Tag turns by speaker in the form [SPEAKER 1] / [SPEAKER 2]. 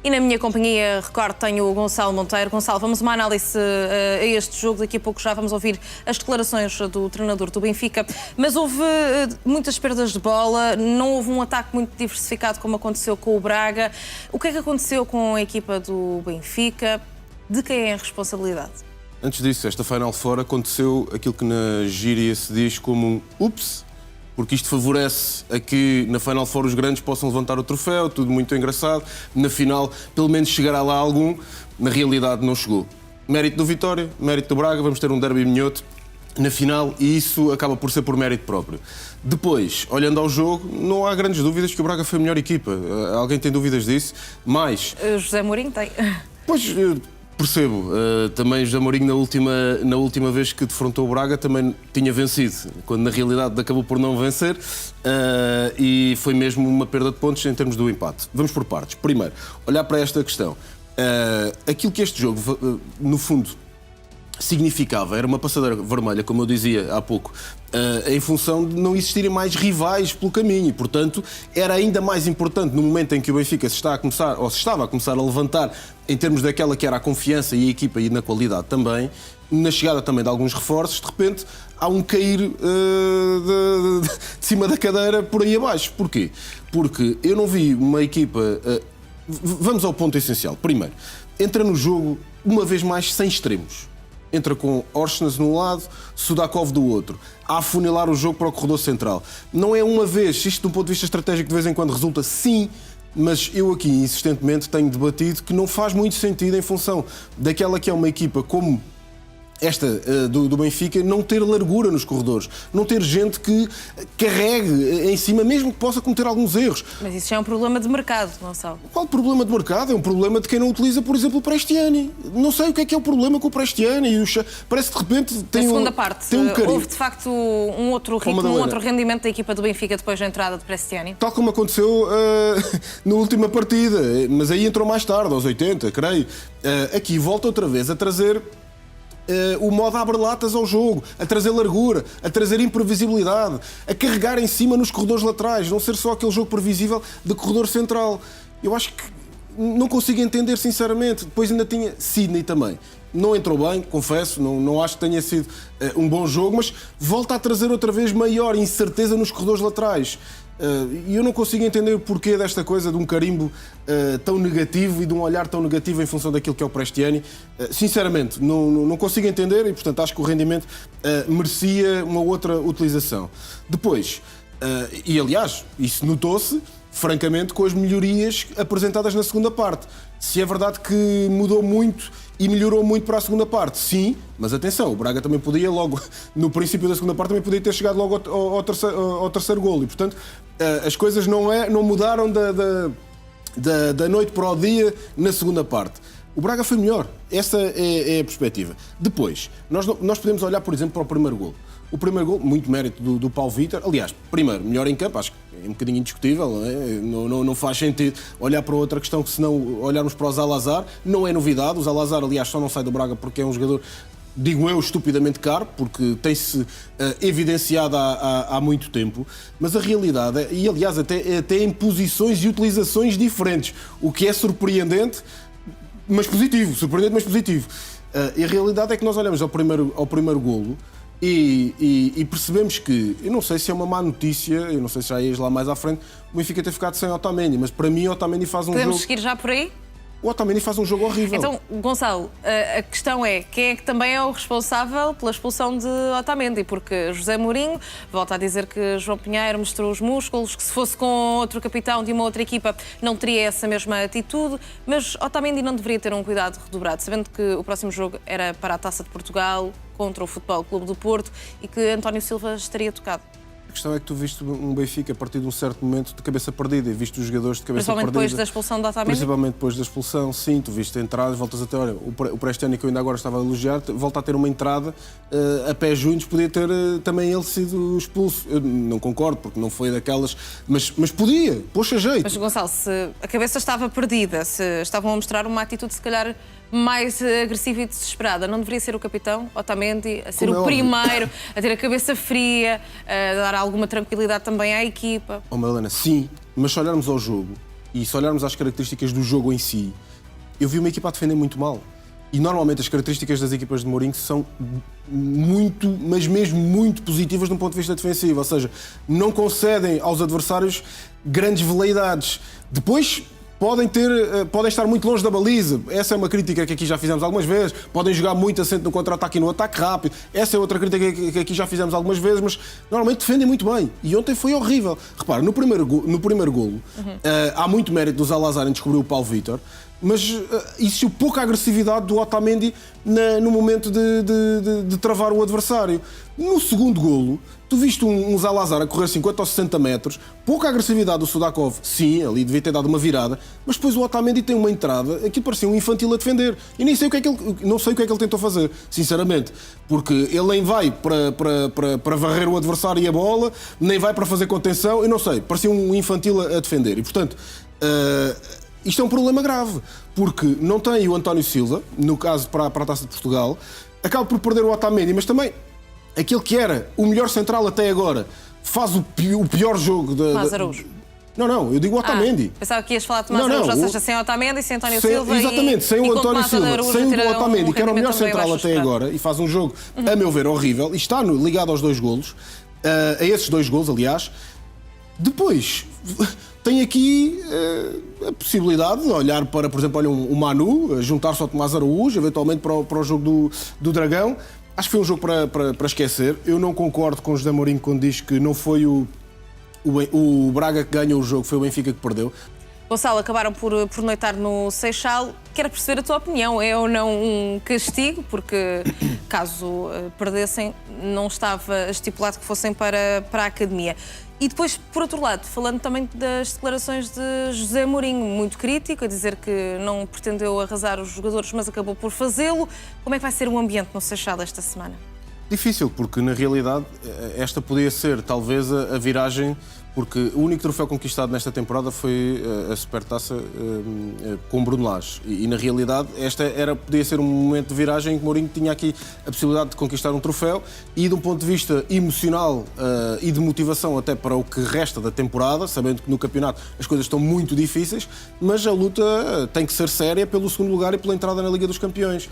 [SPEAKER 1] E na minha companhia, recordo, tenho o Gonçalo Monteiro. Gonçalo, vamos uma análise a este jogo. Daqui a pouco já vamos ouvir as declarações do treinador do Benfica. Mas houve muitas perdas de bola, não houve um ataque muito diversificado como aconteceu com o Braga. O que é que aconteceu com a equipa do Benfica? De quem é a responsabilidade?
[SPEAKER 2] Antes disso, esta Final Four aconteceu aquilo que na gíria se diz como um ups, porque isto favorece a que na Final Four os grandes possam levantar o troféu, tudo muito engraçado. Na final, pelo menos chegará lá algum. Na realidade, não chegou. Mérito do Vitória, mérito do Braga, vamos ter um derby minhoto na final e isso acaba por ser por mérito próprio. Depois, olhando ao jogo, não há grandes dúvidas que o Braga foi a melhor equipa. Alguém tem dúvidas disso? Mas...
[SPEAKER 1] José Mourinho tem.
[SPEAKER 2] Pois... Percebo. Também José Mourinho, na última vez que defrontou o Braga, também tinha vencido, quando na realidade acabou por não vencer e foi mesmo uma perda de pontos em termos do empate. Vamos por partes. Primeiro, olhar para esta questão. Aquilo que este jogo, no fundo, significava, era uma passadeira vermelha, como eu dizia há pouco, em função de não existirem mais rivais pelo caminho e, portanto, era ainda mais importante no momento em que o Benfica se estava a começar a levantar em termos daquela que era a confiança e a equipa e na qualidade também, na chegada também de alguns reforços, de repente há um cair de cima da cadeira por aí abaixo. Porquê? Porque eu não vi uma equipa... Vamos ao ponto essencial. Primeiro, entra no jogo, uma vez mais, sem extremos. Entra com Orsnes de um lado, Sudakov do outro, a afunilar o jogo para o corredor central. Não é uma vez, isto do ponto de vista estratégico de vez em quando resulta, sim, mas eu aqui insistentemente tenho debatido que não faz muito sentido em função daquela que é uma equipa como esta do Benfica, não ter largura nos corredores, não ter gente que carregue em cima, mesmo que possa cometer alguns erros.
[SPEAKER 1] Mas isso já é um problema de mercado, não sabe?
[SPEAKER 2] Qual problema de mercado? É um problema de quem não utiliza, por exemplo, o Prestiani. Não sei o que é o problema com o Prestiani. Parece que de repente tem
[SPEAKER 1] a segunda parte,
[SPEAKER 2] tem um carinho.
[SPEAKER 1] houve de facto um outro ritmo, um outro rendimento da equipa do Benfica depois da entrada de Prestiani?
[SPEAKER 2] Tal como aconteceu na última partida, mas aí entrou mais tarde, aos 80, creio. Aqui volta outra vez a trazer... o modo abre-latas ao jogo, a trazer largura, a trazer imprevisibilidade, a carregar em cima nos corredores laterais, não ser só aquele jogo previsível de corredor central. Eu acho que não consigo entender, sinceramente. Depois ainda tinha Sidney também. Não entrou bem, confesso, não acho que tenha sido um bom jogo, mas volta a trazer outra vez maior incerteza nos corredores laterais. E eu não consigo entender o porquê desta coisa de um carimbo tão negativo e de um olhar tão negativo em função daquilo que é o Prestiani. Sinceramente, não consigo entender e, portanto, acho que o rendimento merecia uma outra utilização. Depois, e aliás, isso notou-se, francamente, com as melhorias apresentadas na segunda parte. Se é verdade que mudou muito e melhorou muito para a segunda parte, sim, mas atenção, o Braga também podia logo, no princípio da segunda parte, também podia ter chegado logo ao terceiro golo. E, portanto, as coisas não mudaram da noite para o dia na segunda parte. O Braga foi melhor. Essa é a perspectiva. Depois, nós podemos olhar, por exemplo, para o primeiro golo. O primeiro gol, muito mérito do Paulo Vítor. Aliás, primeiro, melhor em campo, acho que é um bocadinho indiscutível, não é? Não faz sentido olhar para outra questão que se não olharmos para o Zalazar. Não é novidade, o Zalazar, aliás, só não sai do Braga porque é um jogador, digo eu, estupidamente caro, porque tem-se evidenciado há muito tempo. Mas a realidade, e aliás até em posições e utilizações diferentes, o que é surpreendente, mas positivo. Surpreendente, mas positivo. E a realidade é que nós olhamos ao primeiro golo e percebemos que, eu não sei se é uma má notícia, eu não sei se já ias lá mais à frente, o Benfica ter ficado sem Otamendi, mas para mim Otamendi faz um jogo...
[SPEAKER 1] Podemos seguir já por aí?
[SPEAKER 2] O Otamendi faz um jogo horrível.
[SPEAKER 1] Então, Gonçalo, a questão é, quem é que também é o responsável pela expulsão de Otamendi? Porque José Mourinho volta a dizer que João Pinheiro mostrou os músculos, que se fosse com outro capitão de uma outra equipa não teria essa mesma atitude, mas Otamendi não deveria ter um cuidado redobrado, sabendo que o próximo jogo era para a Taça de Portugal contra o Futebol Clube do Porto e que António Silva estaria tocado.
[SPEAKER 2] A questão é que tu viste um Benfica a partir de um certo momento de cabeça perdida e viste os jogadores de cabeça perdida.
[SPEAKER 1] Principalmente depois da expulsão de Otamendi?
[SPEAKER 2] Principalmente depois da expulsão, sim. Tu viste entradas, voltas até... Olha, o Prestiani, que eu ainda agora estava a elogiar, volta a ter uma entrada a pé juntos, podia ter também ele sido expulso. Eu não concordo, porque não foi daquelas... Mas podia, poxa jeito.
[SPEAKER 1] Mas, Gonçalo, se a cabeça estava perdida, se estavam a mostrar uma atitude, se calhar, mais agressiva e desesperada, não deveria ser o capitão, Otamendi, a ser o primeiro, a ter a cabeça fria, a dar alguma tranquilidade também à equipa?
[SPEAKER 2] Oh, Madalena, sim, mas se olharmos ao jogo, e se olharmos às características do jogo em si, eu vi uma equipa a defender muito mal. E normalmente as características das equipas de Mourinho são muito, mas mesmo muito positivas de um ponto de vista defensivo. Ou seja, não concedem aos adversários grandes veleidades. Depois podem estar muito longe da baliza. Essa é uma crítica que aqui já fizemos algumas vezes. Podem jogar muito assente no contra-ataque e no ataque rápido. Essa é outra crítica que aqui já fizemos algumas vezes, mas normalmente defendem muito bem. E ontem foi horrível. Repara, no primeiro golo, há muito mérito do Zalazar em descobrir o Paulo Vítor, mas existiu pouca agressividade do Otamendi no momento de travar o adversário. No segundo golo, tu viste um Zalazar a correr 50 ou 60 metros, pouca agressividade do Sudakov, sim, ali devia ter dado uma virada, mas depois o Otamendi tem uma entrada, aquilo parecia um infantil a defender. E nem sei o que é que não sei o que é que ele tentou fazer, sinceramente, porque ele nem vai para varrer o adversário e a bola, nem vai para fazer contenção, eu não sei, parecia um infantil a defender. E, portanto, isto é um problema grave, porque não tem o António Silva, no caso para a Taça de Portugal, acaba por perder o Otamendi, mas também aquele que era o melhor central até agora faz o pior jogo
[SPEAKER 1] Tomás Araújo.
[SPEAKER 2] Não, eu digo o Otamendi.
[SPEAKER 1] Pensava que ias falar de Tomás Araújo, ou seja, sem Otamendi, sem António Silva.
[SPEAKER 2] Exatamente, sem o António Silva, sem o Otamendi, que era o melhor central até agora, e faz um jogo, a meu ver, horrível, e está ligado aos dois golos, a esses dois golos, aliás. Depois, tem aqui a possibilidade de olhar para, por exemplo, o Manu, juntar-se ao Tomás Araújo, eventualmente para o jogo do Dragão. Acho que foi um jogo para esquecer. Eu não concordo com o José Mourinho quando diz que não foi o Braga que ganhou o jogo, foi o Benfica que perdeu.
[SPEAKER 1] Gonçalo, acabaram por noitar no Seixal. Quero perceber a tua opinião. É ou não um castigo? Porque, caso perdessem, não estava estipulado que fossem para a Academia. E depois, por outro lado, falando também das declarações de José Mourinho, muito crítico, a dizer que não pretendeu arrasar os jogadores, mas acabou por fazê-lo. Como é que vai ser o ambiente no Seixal esta semana?
[SPEAKER 2] Difícil, porque na realidade esta podia ser talvez a viragem, porque o único troféu conquistado nesta temporada foi a Supertaça com Bruno Lage. E na realidade esta podia ser um momento de viragem em que Mourinho tinha aqui a possibilidade de conquistar um troféu e de um ponto de vista emocional e de motivação até para o que resta da temporada, sabendo que no campeonato as coisas estão muito difíceis, mas a luta tem que ser séria pelo segundo lugar e pela entrada na Liga dos Campeões.